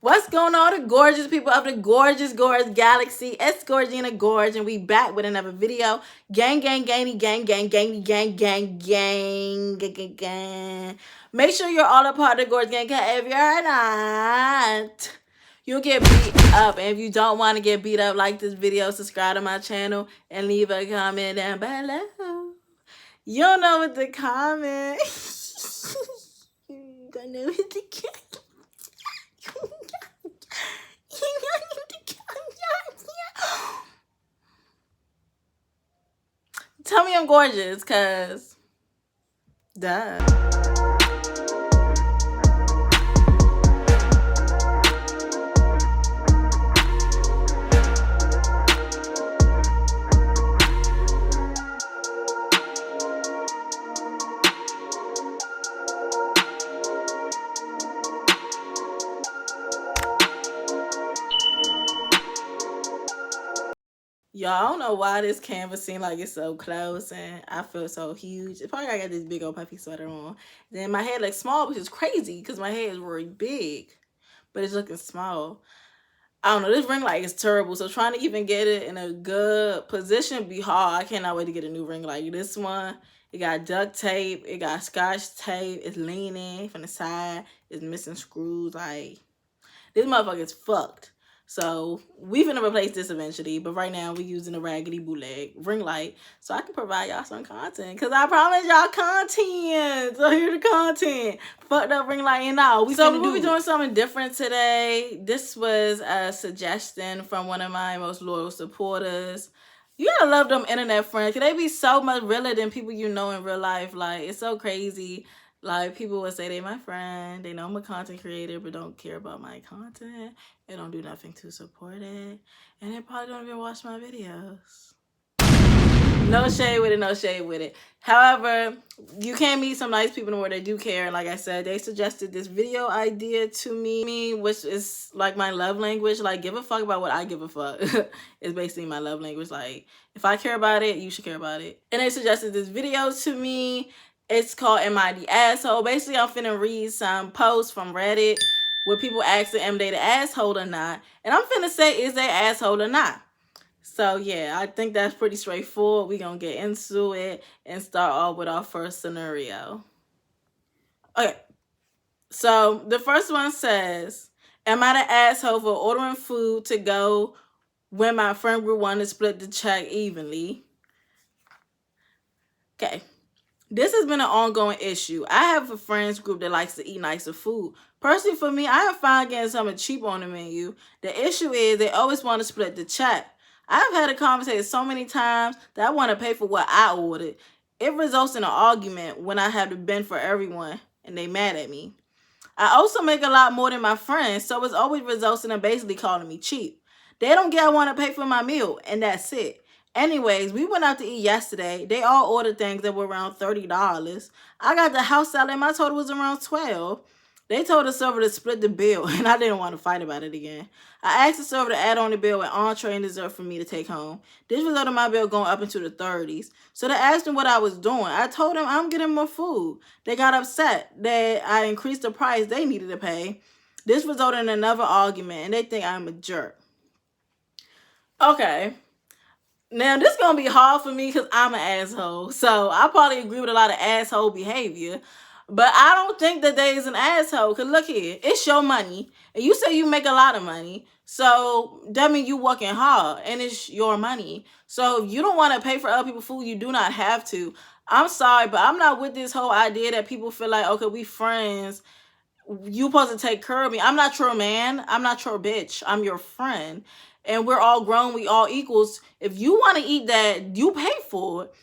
What's going on, the gorgeous people of the gorgeous Gorg galaxy? It's Gorgina Gorge, and we back with another video. Gang, gang, gangy, gang, gang, gangy, gang, gang, gang, gang, gang, gang. Make sure you're all a part of the Gorge gang, because if you're not, you'll get beat up. And if you don't want to get beat up, like this video, subscribe to my channel, and leave a comment down below. You don't know what to comment. You don't know what to comment. Tell me I'm gorgeous, cause duh. Y'all, I don't know why this canvas seems like it's so close and I feel so huge. It's probably I got this big old puffy sweater on. Then my head looks small, which is crazy because my head is really big, but it's looking small. I don't know, this ring light is terrible, so trying to even get it in a good position be hard. I cannot wait to get a new ring light. This one, it got duct tape, it got scotch tape, it's leaning from the side, it's missing screws. Like, this motherfucker is fucked. So we finna replace this eventually, but right now we using a raggedy bootleg ring light so I can provide y'all some content. Cause I promise y'all content. So here the content. Fucked up ring light and all. We be doing something different today. This was a suggestion from one of my most loyal supporters. You gotta love them internet friends. Cause they be so much realer than people you know in real life. Like, it's so crazy. Like, people would say they my friend, they know I'm a content creator, but don't care about my content. They don't do nothing to support it. And they probably don't even watch my videos. No shade with it, no shade with it. However, you can meet some nice people in the world that do care. Like I said, they suggested this video idea to me, which is like my love language. Like, give a fuck about what I give a fuck. It's basically my love language. Like, if I care about it, you should care about it. And they suggested this video to me. It's called Am I the Asshole? Basically, I'm finna read some posts from Reddit where people asking, am they the asshole or not? And I'm finna say, is they asshole or not? So, yeah, I think that's pretty straightforward. We're gonna get into it and start off with our first scenario. Okay, so the first one says, am I the asshole for ordering food to go when my friend group wanted to split the check evenly? Okay. This has been an ongoing issue. I have a friends group that likes to eat nicer food. Personally, for me, I have found getting something cheap on the menu. The issue is they always want to split the check. I've had a conversation so many times that I want to pay for what I ordered. It results in an argument when I have to bend for everyone and they mad at me. I also make a lot more than my friends, so it's always results in them basically calling me cheap. They don't get I want to pay for my meal, and that's it. Anyways, we went out to eat yesterday. They all ordered things that were around $30. I got the house salad. My total was around $12. They told the server to split the bill, and I didn't want to fight about it again. I asked the server to add on the bill with entree and dessert for me to take home. This resulted in my bill going up into the 30s. So they asked me what I was doing. I told them I'm getting more food. They got upset that I increased the price they needed to pay. This resulted in another argument, and they think I'm a jerk. Okay. Now, this is going to be hard for me because I'm an asshole. So, I probably agree with a lot of asshole behavior. But I don't think that they is an asshole. Because look here, it's your money. And you say you make a lot of money. So, that means you working hard. And it's your money. So, if you don't want to pay for other people's food, you do not have to. I'm sorry, but I'm not with this whole idea that people feel like, okay, we friends. You supposed to take care of me. I'm not your man. I'm not your bitch. I'm your friend. And we're all grown, we all equals. If you want to eat that, you pay for it.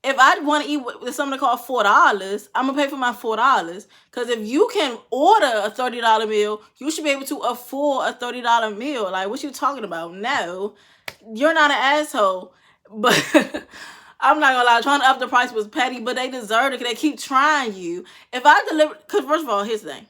If I want to eat with something called $4, I'm going to pay for my $4. Because if you can order a $30 meal, you should be able to afford a $30 meal. Like, what you talking about? No, you're not an asshole. But I'm not going to lie, trying to up the price was petty, but they deserve it because they keep trying you. If I deliver, because first of all, here's the thing.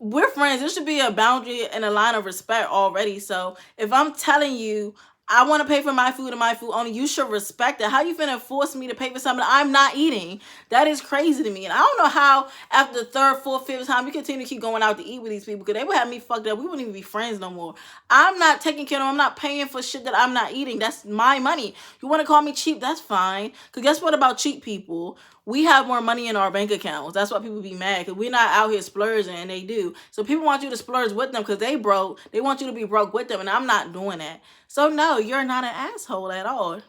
We're friends. There should be a boundary and a line of respect already. So if I'm telling you I want to pay for my food and my food only. You should respect it. How you finna force me to pay for something I'm not eating? That is crazy to me. And I don't know how after the third, fourth, fifth time you continue to keep going out to eat with these people, because they would have me fucked up. We wouldn't even be friends no more. I'm not taking care of them. I'm not paying for shit that I'm not eating. That's my money. You want to call me cheap? That's fine. Because guess what about cheap people? We have more money in our bank accounts. That's why people be mad, because we're not out here splurging, and they do. So people want you to splurge with them because they broke. They want you to be broke with them, and I'm not doing that. So no, you're not an asshole at all.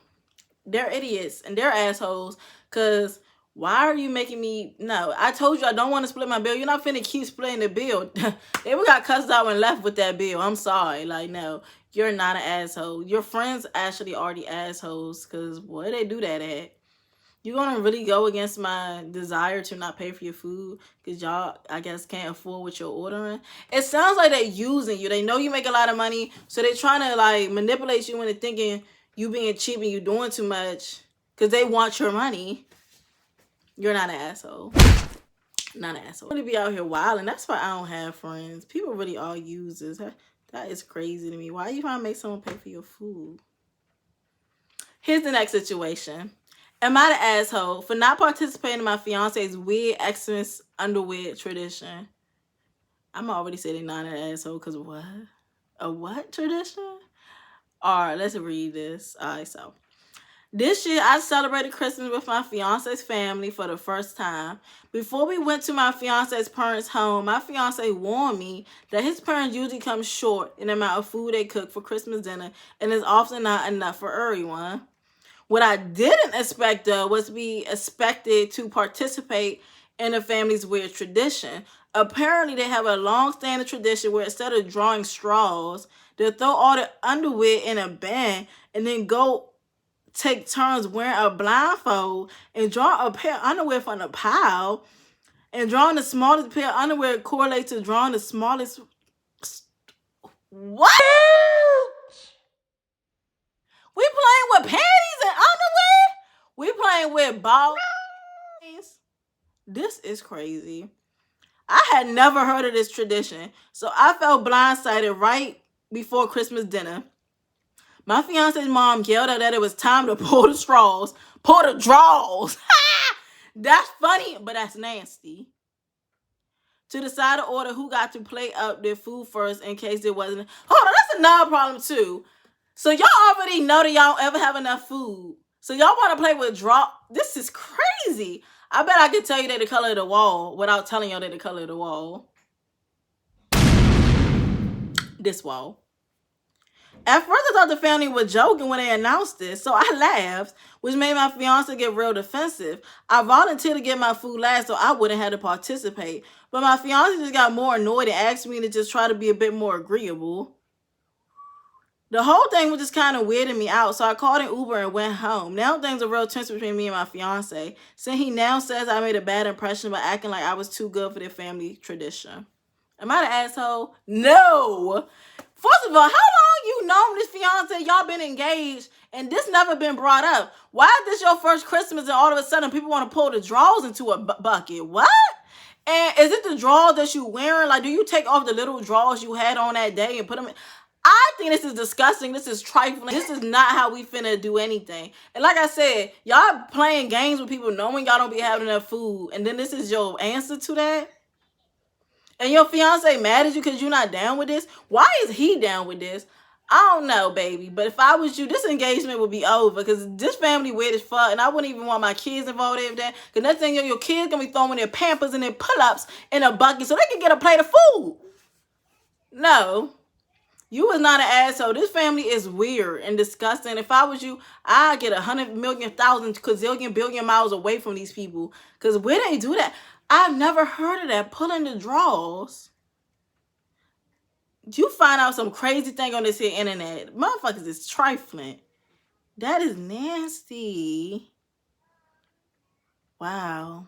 They're idiots and they're assholes, because why are you making me? No, I told you I don't want to split my bill. You're not finna keep splitting the bill. They got cussed out and left with that bill. I'm sorry. Like, no, you're not an asshole. Your friends actually are the assholes, because where they do that at? You're going to really go against my desire to not pay for your food because y'all, I guess, can't afford what you're ordering? It sounds like they're using you. They know you make a lot of money, so they're trying to, like, manipulate you into thinking you being cheap and you doing too much because they want your money. You're not an asshole. Not an asshole. I'm going to be out here wilding. That's why I don't have friends. People really are users. That is crazy to me. Why are you trying to make someone pay for your food? Here's the next situation. Am I the asshole for not participating in my fiance's weird Xmas underwear tradition? I'm already saying not an asshole because what? A what tradition? Alright, let's read this. Alright, so this year I celebrated Christmas with my fiance's family for the first time. Before we went to my fiance's parents' home, my fiance warned me that his parents usually come short in the amount of food they cook for Christmas dinner, and is often not enough for everyone. What I didn't expect, though, was to be expected to participate in the family's weird tradition. Apparently, they have a long-standing tradition where instead of drawing straws, they'll throw all the underwear in a bin and then go take turns wearing a blindfold and draw a pair of underwear from the pile. And drawing the smallest pair of underwear correlates to drawing the smallest... What? We playing with panties and underwear? We playing with balls? This is crazy. I had never heard of this tradition, so I felt blindsided right before Christmas dinner. My fiance's mom yelled out that it was time to pull the straws. Pull the draws. That's funny, but that's nasty. To decide to order who got to plate up their food first in case there wasn't... Hold on, that's another problem too. So y'all already know that y'all don't ever have enough food. So y'all want to play with draw? This is crazy. I bet I could tell you that the color of the wall without telling y'all that the color of the wall. This wall. At first, I thought the family was joking when they announced this, so I laughed, which made my fiance get real defensive. I volunteered to get my food last so I wouldn't have to participate. But my fiance just got more annoyed and asked me to just try to be a bit more agreeable. The whole thing was just kind of weirding me out, so I called an Uber and went home. Now things are real tense between me and my fiance, since he now says I made a bad impression by acting like I was too good for their family tradition. Am I the asshole? No! First of all, how long you known this fiance? Y'all been engaged and this never been brought up. Why is this your first Christmas and all of a sudden people want to pull the drawers into a bucket? What? And is it the drawers that you wearing? Like, do you take off the little drawers you had on that day and put them in? I think this is disgusting. This is trifling. This is not how we finna do anything. And like I said, y'all playing games with people knowing y'all don't be having enough food. And then this is your answer to that? And your fiance mad at you because you're not down with this? Why is he down with this? I don't know, baby. But if I was you, this engagement would be over because this family weird as fuck. And I wouldn't even want my kids involved in that. Because next thing your kids going to be throwing their Pampers and their pull-ups in a bucket so they can get a plate of food. No. You was not an asshole. This family is weird and disgusting. If I was you, I'd get 100 million, thousand, gazillion, billion miles away from these people. Because where they do that? I've never heard of that. Pulling the draws. You find out some crazy thing on this here internet. Motherfuckers is trifling. That is nasty. Wow.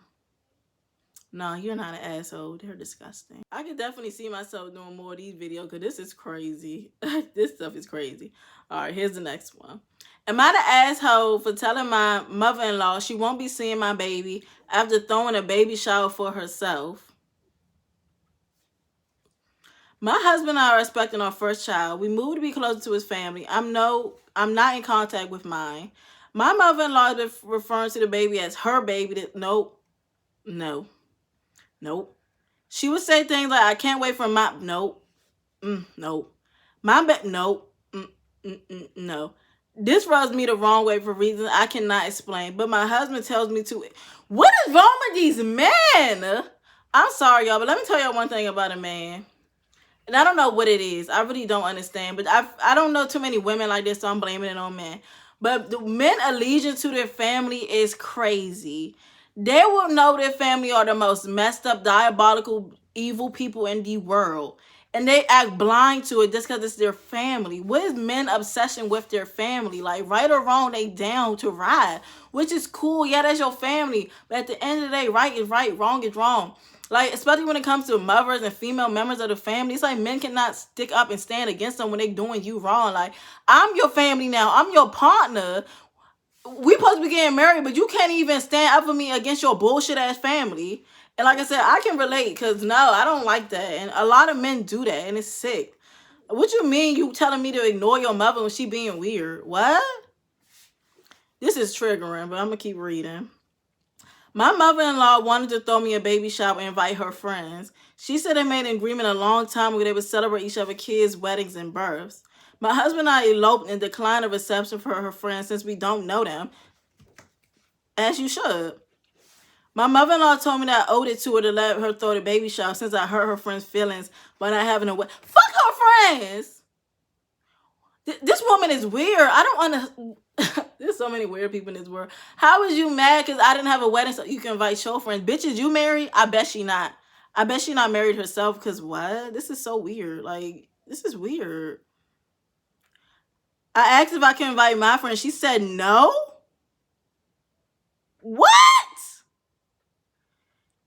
No, you're not an asshole. They're disgusting. I can definitely see myself doing more of these videos because this is crazy. This stuff is crazy. All right, here's the next one. Am I the asshole for telling my mother-in-law she won't be seeing my baby after throwing a baby shower for herself? My husband and I are expecting our first child. We moved to be closer to his family. I'm not in contact with mine. My mother-in-law has been referring to the baby as her baby. Nope, no, nope. She would say things like, "I can't wait for my." Nope, nope. Nope, no. This rubs me the wrong way for reasons I cannot explain. But my husband tells me to. What is wrong with these men? I'm sorry, y'all, but let me tell y'all one thing about a man. And I don't know what it is. I really don't understand. But I don't know too many women like this, so I'm blaming it on men. But the men allegiance to their family is crazy. They will know their family are the most messed up, diabolical, evil people in the world. And they act blind to it just because it's their family. What is men obsession with their family? Like, right or wrong, they down to ride. Which is cool. Yeah, that's your family. But at the end of the day, right is right, wrong is wrong. Like, especially when it comes to mothers and female members of the family, it's like men cannot stick up and stand against them when they doing you wrong. Like, I'm your family now. I'm your partner. We supposed to be getting married, but you can't even stand up for me against your bullshit ass family. And like I said, I can relate because no, I don't like that. And a lot of men do that, and it's sick. What you mean you telling me to ignore your mother when she being weird? What? This is triggering, but I'm going to keep reading. My mother-in-law wanted to throw me a baby shower and invite her friends. She said they made an agreement a long time ago they would celebrate each other's kids' weddings and births. My husband and I eloped and declined a reception for her friends since we don't know them. As you should. My mother-in-law told me that I owed it to her to let her throw the baby shower since I hurt her friends' feelings by not having a wedding. Fuck her friends! This woman is weird. I don't understand. There's so many weird people in this world. How is you mad because I didn't have a wedding so you can invite your friends? Bitches, you married? I bet she not. I bet she not married herself because what? This is so weird. Like, this is weird. I asked if I can invite my friend. She said no? What?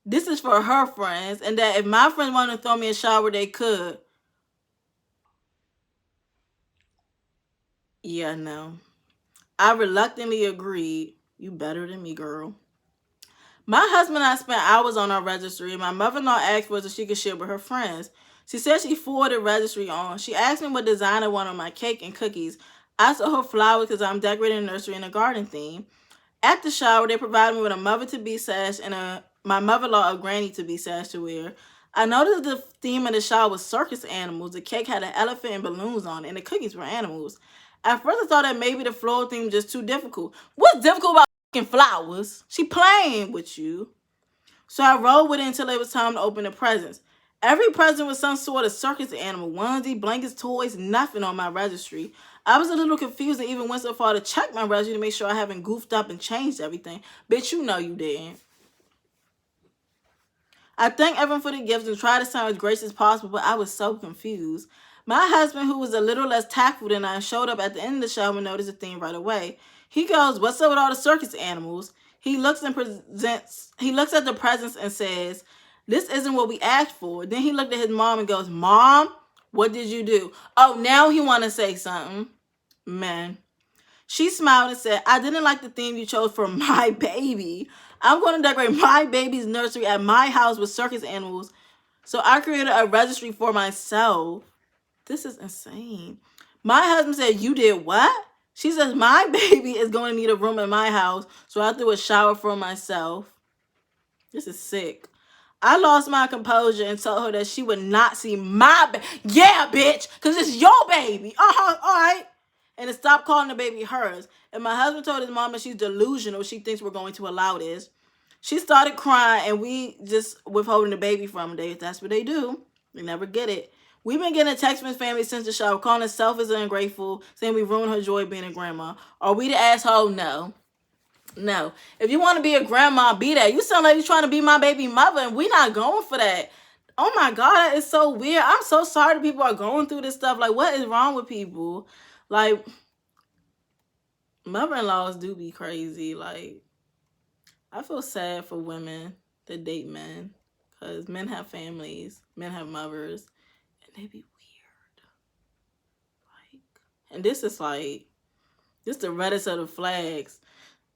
This is for her friends, and that if my friends wanted to throw me a shower, they could. Yeah, no. I reluctantly agreed. You better than me, girl. My husband and I spent hours on our registry, and my mother-in-law asked whether she could share with her friends. She said she forwarded the registry on. She asked me what design I want on my cake and cookies. I saw her flowers because I'm decorating a nursery in a garden theme. At the shower, they provided me with a mother-to-be sash and my mother-in-law a granny-to-be sash to wear. I noticed the theme of the shower was circus animals. The cake had an elephant and balloons on it, and the cookies were animals. At first, I thought that maybe the floral theme was just too difficult. What's difficult about flowers? She playing with you. So I rolled with it until it was time to open the presents. Every present was some sort of circus animal, onesie, blankets, toys, nothing on my registry. I was a little confused and even went so far to check my registry to make sure I haven't goofed up and changed everything. Bitch, you know you didn't. I thanked everyone for the gifts and tried to sound as gracious as possible, but I was so confused. My husband, who was a little less tactful than I, showed up at the end of the show and noticed the theme right away. He goes, "What's up with all the circus animals?" He looks at the presents and says, "This isn't what we asked for." Then he looked at his mom and goes, "Mom, what did you do?" Oh, now he want to say something. Man. She smiled and said, "I didn't like the theme you chose for my baby. I'm going to decorate my baby's nursery at my house with circus animals. So I created a registry for myself." This is insane. My husband said, "You did what?" She says, "My baby is going to need a room in my house, so I threw a shower for myself." This is sick. I lost my composure and told her that she would not see my baby. Yeah, bitch, because it's your baby. All right. And to stop calling the baby hers. And my husband told his mom that she's delusional. She thinks we're going to allow this. She started crying, and we just withholding the baby from her. That's what they do. They never get it. We've been getting a text from his family since the show, calling us selfish and ungrateful, saying we ruined her joy being a grandma. Are we the asshole? No. No. If you want to be a grandma, be that. You sound like you're trying to be my baby mother, and we're not going for that. Oh my God, that is so weird. I'm so sorry that people are going through this stuff. Like, what is wrong with people? Like, mother-in-laws do be crazy. Like, I feel sad for women that date men, because men have families, men have mothers, and they be weird. Like, and this is the reddest of the flags.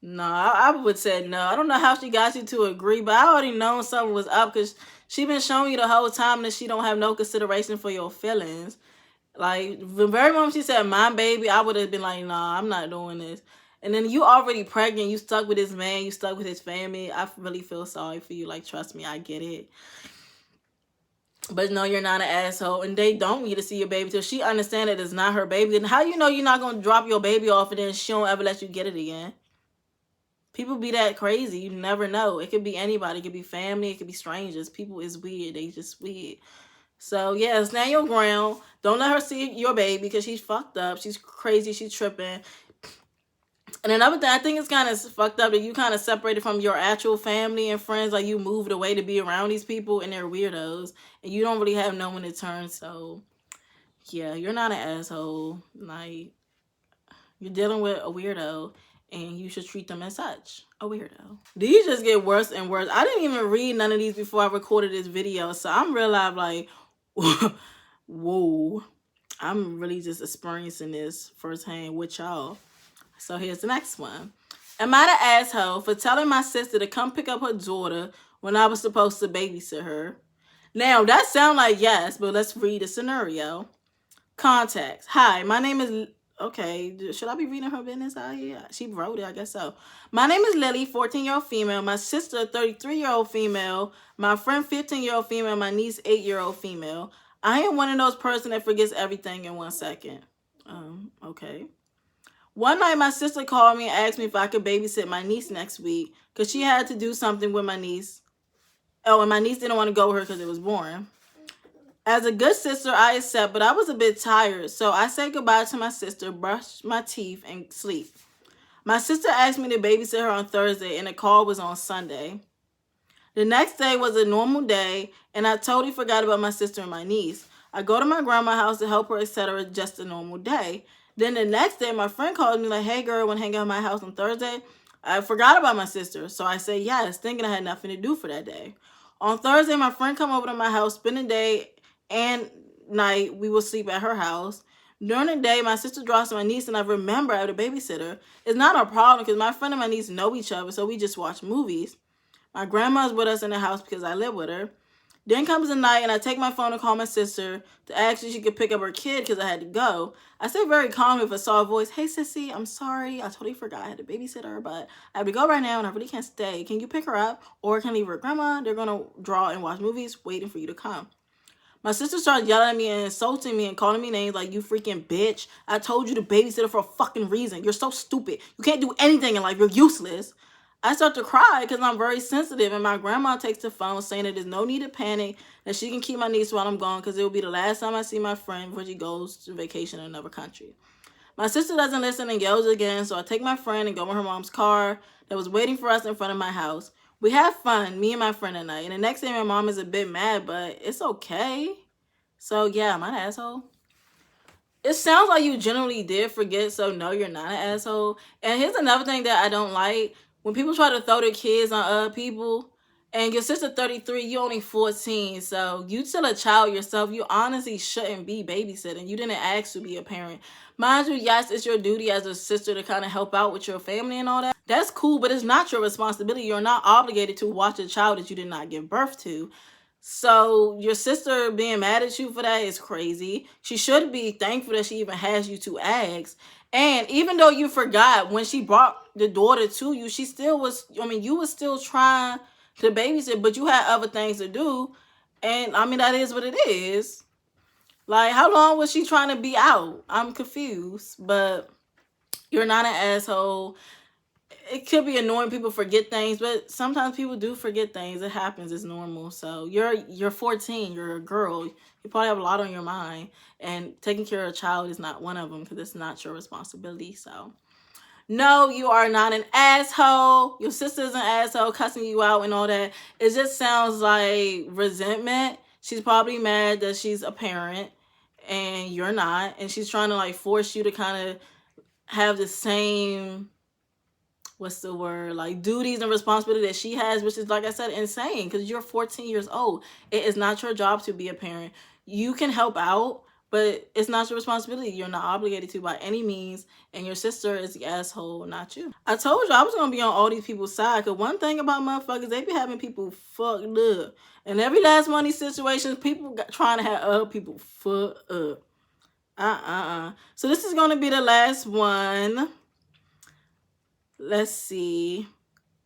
No, I would say no. I don't know how she got you to agree, but I already known something was up because she been showing you the whole time that she don't have no consideration for your feelings. Like the very moment she said my baby, I would have been like, nah, I'm not doing this. And then you already pregnant, you stuck with this man, you stuck with his family. I really feel sorry for you. Like, trust me, I get it. But no, you're not an asshole, and they don't need to see your baby till she understand that it's not her baby. And how you know you're not gonna drop your baby off and then she don't ever let you get it again? People be that crazy. You never know. It could be anybody. It could be family. It could be strangers. People is weird. They just weird. So yeah, stand your ground. Don't let her see your baby because she's fucked up. She's crazy. She's tripping. And another thing, I think it's kind of fucked up that you kind of separated from your actual family and friends. Like you moved away to be around these people and they're weirdos, and you don't really have no one to turn. So yeah, you're not an asshole. Like you're dealing with a weirdo, and you should treat them as such. A weirdo. These just get worse and worse. I didn't even read none of these before I recorded this video, so I'm real live like, whoa. I'm really just experiencing this firsthand with y'all. So here's the next one. Am I the asshole for telling my sister to come pick up her daughter when I was supposed to babysit her? Now, that sounds like yes, but let's read the scenario. Contacts. Hi, my name is... Okay, should I be reading her business out here? She wrote it, I guess so. My name is Lily, 14-year-old female. My sister, 33-year-old female. My friend, 15-year-old female. My niece, 8-year-old female. I am one of those person that forgets everything in 1 second. Okay. One night, my sister called me and asked me if I could babysit my niece next week because she had to do something with my niece. Oh, and my niece didn't want to go with her because it was boring. As a good sister, I accept, but I was a bit tired, so I said goodbye to my sister, brushed my teeth, and sleep. My sister asked me to babysit her on Thursday, and the call was on Sunday. The next day was a normal day, and I totally forgot about my sister and my niece. I go to my grandma's house to help her, etc., just a normal day. Then the next day, my friend called me like, hey, girl, want to hang out at my house on Thursday? I forgot about my sister, so I said yes, thinking I had nothing to do for that day. On Thursday, my friend come over to my house, spend the day and night. We will sleep at her house. During the day, my sister drops my niece, and I remember I had a babysitter. It's not a problem because my friend and my niece know each other, so we just watch movies. My grandma's with us in the house because I live with her. Then comes the night, and I take my phone to call my sister to ask if she could pick up her kid because I had to go. I say very calmly with a soft voice, hey, sissy, I'm sorry. I totally forgot I had to babysit her, but I have to go right now, and I really can't stay. Can you pick her up, or can I leave her at grandma? They're going to draw and watch movies waiting for you to come. My sister started yelling at me and insulting me and calling me names like, you freaking bitch. I told you to babysit her for a fucking reason. You're so stupid. You can't do anything in life. You're useless. I start to cry because I'm very sensitive, and my grandma takes the phone saying that there's no need to panic, that she can keep my niece while I'm gone because it will be the last time I see my friend before she goes to vacation in another country. My sister doesn't listen and yells again, so I take my friend and go in her mom's car that was waiting for us in front of my house. We have fun, me and my friend at night, and the next day my mom is a bit mad, but it's okay. So yeah, am I an asshole? It sounds like you generally did forget, so no, you're not an asshole. And here's another thing that I don't like. When people try to throw their kids on other people, and your sister 33, you only 14, so you still a child yourself. You honestly shouldn't be babysitting. You didn't ask to be a parent. Mind you, yes, it's your duty as a sister to kind of help out with your family and all that. That's cool, but it's not your responsibility. You're not obligated to watch a child that you did not give birth to. So your sister being mad at you for that is crazy. She should be thankful that she even has you to ask. And even though you forgot when she brought the daughter to you, she still was, I mean, you was still trying to babysit, but you had other things to do. And I mean, that is what it is. Like, how long was she trying to be out? I'm confused, but you're not an asshole. It could be annoying, people forget things, but sometimes people do forget things. It happens. It's normal. So you're 14. You're a girl. You probably have a lot on your mind, and taking care of a child is not one of them because it's not your responsibility. So no, you are not an asshole. Your sister's an asshole cussing you out and all that. It just sounds like resentment. She's probably mad that she's a parent and you're not, and she's trying to like force you to kind of have the same, what's the word, like duties and responsibility that she has, which is, like I said, insane because you're 14 years old. It is not your job to be a parent. You can help out, But it's not your responsibility. You're not obligated to by any means. And your sister is the asshole, not you. I told you I was going to be on all these people's side. Because one thing about motherfuckers, they be having people fucked up. And every last one of these situations, people trying to have other people fucked up. So this is going to be the last one. Let's see.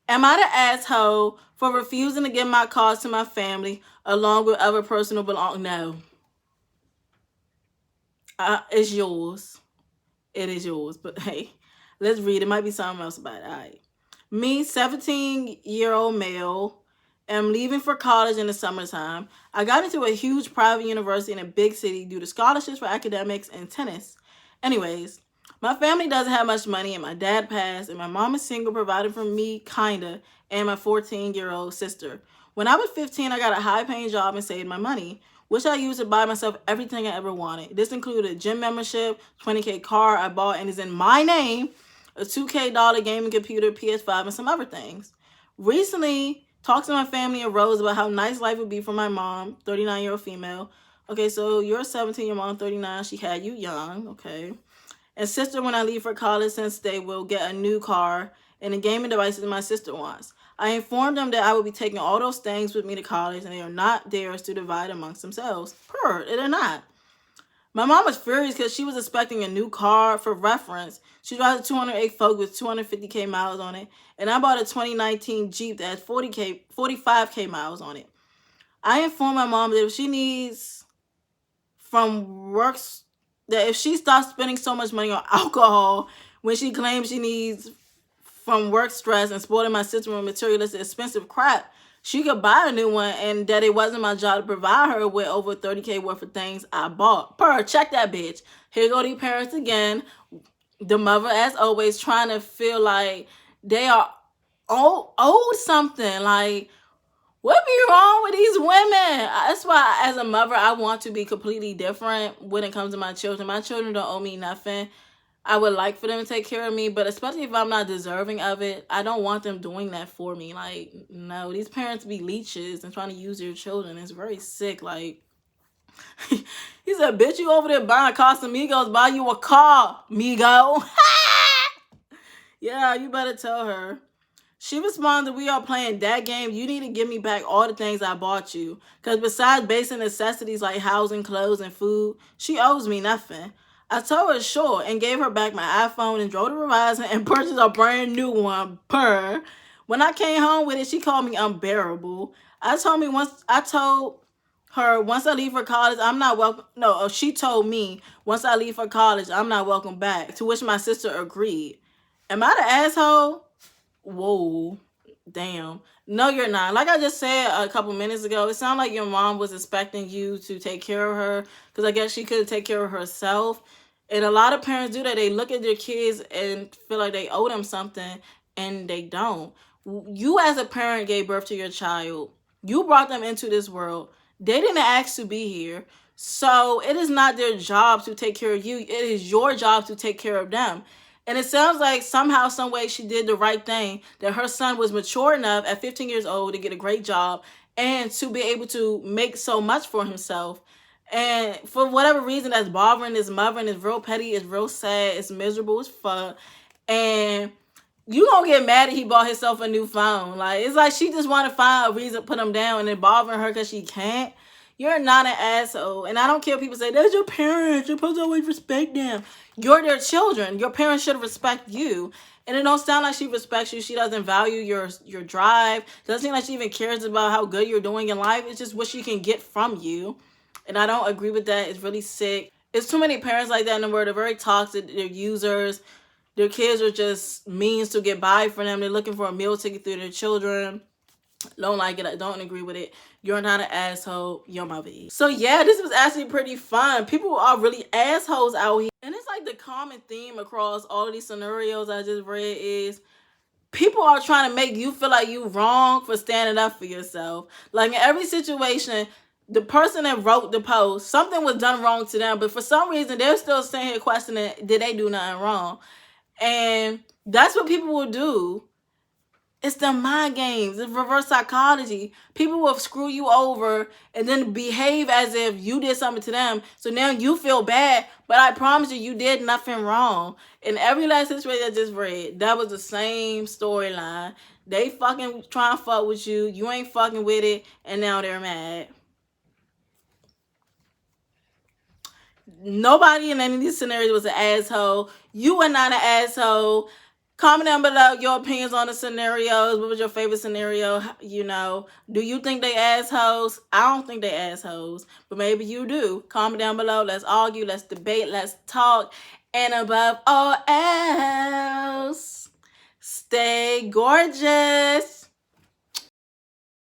Am I the asshole for refusing to give my cards to my family along with other personal belongings? No. It's yours. It is yours. But hey, let's read. It might be something else about it. All right. Me, 17-year-old male, am leaving for college in the summertime. I got into a huge private university in a big city due to scholarships for academics and tennis. Anyways, my family doesn't have much money, and my dad passed, and my mom is single, providing for me, kinda, and my 14-year-old sister. When I was 15, I got a high-paying job and saved my money, which I used to buy myself everything I ever wanted. This included a gym membership, $20K car I bought and is in my name, a $2K gaming computer, PS5, and some other things. Recently, talks to my family arose about how nice life would be for my mom, 39-year-old female. Okay, so you're 17, your mom 39, she had you young, okay. And sister when I leave for college, since they will get a new car and the gaming devices my sister wants. I informed them that I would be taking all those things with me to college and they are not theirs to divide amongst themselves. They're not. My mom was furious because she was expecting a new car. For reference, she drives a 208 Focus with 250K miles on it, and I bought a 2019 Jeep that has 45K miles on it. I informed my mom that if she needs from works, that if she stops spending so much money on alcohol when she claims she needs from work stress and spoiling my sister with materialistic expensive crap, she could buy a new one, and that it wasn't my job to provide her with over 30K worth of things I bought. Check that bitch. Here go these parents again. The mother, as always, trying to feel like they are owed something. Like, what be wrong with these women? That's why, as a mother, I want to be completely different when it comes to my children. My children don't owe me nothing. I would like for them to take care of me, but especially if I'm not deserving of it, I don't want them doing that for me. Like, no, these parents be leeches and trying to use their children. It's very sick. Like, he said, bitch, you over there buying Casamigos, buy you a car, Migo. Yeah, you better tell her. She responded, we are playing that game. You need to give me back all the things I bought you. Because besides basic necessities like housing, clothes, and food, she owes me nothing. I told her sure and gave her back my iPhone and drove to Verizon and purchased a brand new one. When I came home with it, she called me unbearable. I told her once I leave for college, I'm not welcome. No, she told me once I leave for college, I'm not welcome back. To which my sister agreed. Am I the asshole? Whoa, damn. No, you're not. Like I just said a couple minutes ago, it sounded like your mom was expecting you to take care of her because I guess she couldn't take care of herself. And a lot of parents do that. They look at their kids and feel like they owe them something, and they don't. You as a parent gave birth to your child. You brought them into this world. They didn't ask to be here. So it is not their job to take care of you. It is your job to take care of them. And it sounds like somehow, some way she did the right thing, that her son was mature enough at 15 years old to get a great job and to be able to make so much for himself. And for whatever reason, that's bothering his mother, and it's real petty, it's real sad, it's miserable as fuck. And you gonna get mad that he bought himself a new phone. Like, it's like she just want to find a reason to put him down, and it bothering her because she can't. You're not an asshole. And I don't care if people say, that's your parents, you're supposed to always respect them. You're their children. Your parents should respect you. And it don't sound like she respects you. She doesn't value your drive. It doesn't seem like she even cares about how good you're doing in life. It's just what she can get from you. And I don't agree with that. It's really sick. It's too many parents like that in the world. They're very toxic. They're users. Their kids are just means to get by for them. They're looking for a meal ticket through their children. Don't like it. I don't agree with it. You're not an asshole. Your mother is. So yeah, this was actually pretty fun. People are really assholes out here. And it's like the common theme across all of these scenarios I just read is people are trying to make you feel like you wrong for standing up for yourself. Like in every situation, the person that wrote the post, something was done wrong to them, but for some reason they're still sitting here questioning, did they do nothing wrong? And that's what people will do. It's the mind games. It's reverse psychology. People will screw you over and then behave as if you did something to them. So now you feel bad, but I promise you, you did nothing wrong. In every last situation I just read, that was the same storyline. They fucking trying to fuck with you. You ain't fucking with it, and now they're mad. Nobody in any of these scenarios was an asshole. You are not an asshole. Comment down below your opinions on the scenarios. What was your favorite scenario? You know, do you think they assholes? I don't think they assholes, but maybe you do. Comment down below. Let's argue. Let's debate. Let's talk. And above all else, stay gorgeous.